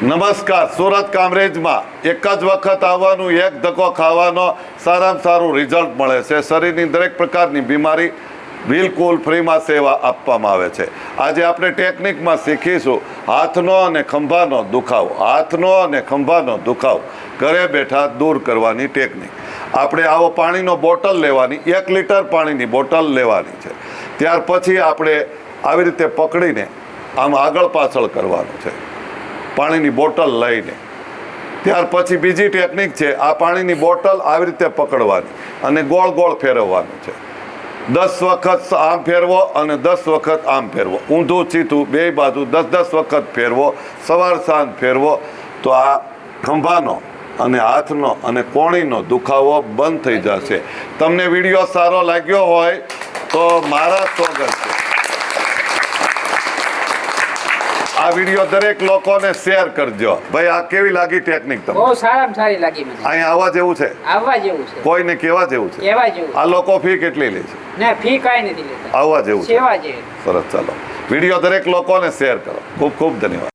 નમસ્કાર. સુરત કામરેજમાં એક જ વખત આવવાનું, એક ધક્કો ખાવાનો સારામાં સારું રિઝલ્ટ મળે છે. શરીરની દરેક પ્રકારની બીમારી બિલકુલ ફ્રીમાં સેવા આપવામાં આવે છે. આજે આપણે ટેકનિકમાં શીખીશું હાથનો અને ખંભાનો દુખાવો. હાથનો અને ખંભાનો દુખાવો ઘરે બેઠા દૂર કરવાની ટેકનિક. આપણે આવો પાણીનો બોટલ લેવાની, 1 લીટર પાણીની બોટલ લેવાની છે. ત્યાર પછી આપણે આવી રીતે પકડીને આમ આગળ પાછળ કરવાનું છે પાણીની બોટલ લઈને. ત્યાર પછી બીજી ટેકનિક છે, આ પાણીની બોટલ આવી રીતે પકડવાની અને ગોળ ગોળ ફેરવવાનું છે. 10 વખત આમ ફેરવો અને 10 વખત આમ ફેરવો, ઊંધું સીધું બે બાજુ 10-10 વખત ફેરવો, સવાર સાંજ ફેરવો. તો આ ખંભાનો અને હાથનો અને કોણીનો દુખાવો બંધ થઈ જશે. તમને વિડીયો સારો લાગ્યો હોય તો મારા સ્વાગત છે. આ વિડીયો દરેક લોકોને શેર કરજો. ભાઈ, આ કેવી લાગી ટેકનિક તમને? બહુ સારામાં સારી લાગી મને. અહીંયા આવવા જેવું છે? આવવા જેવું છે. કોઈને કેવા જેવું છે? કેવા જેવું. આ લોકો ફી કેટલી લે છે? ના, ફી કાંઈ નથી લેતા. આવવા જેવું છે. સેવા જેવું. સરસ. ચાલો, વિડીયો દરેક લોકોને શેર કરો. ખૂબ ખૂબ ધન્યવાદ.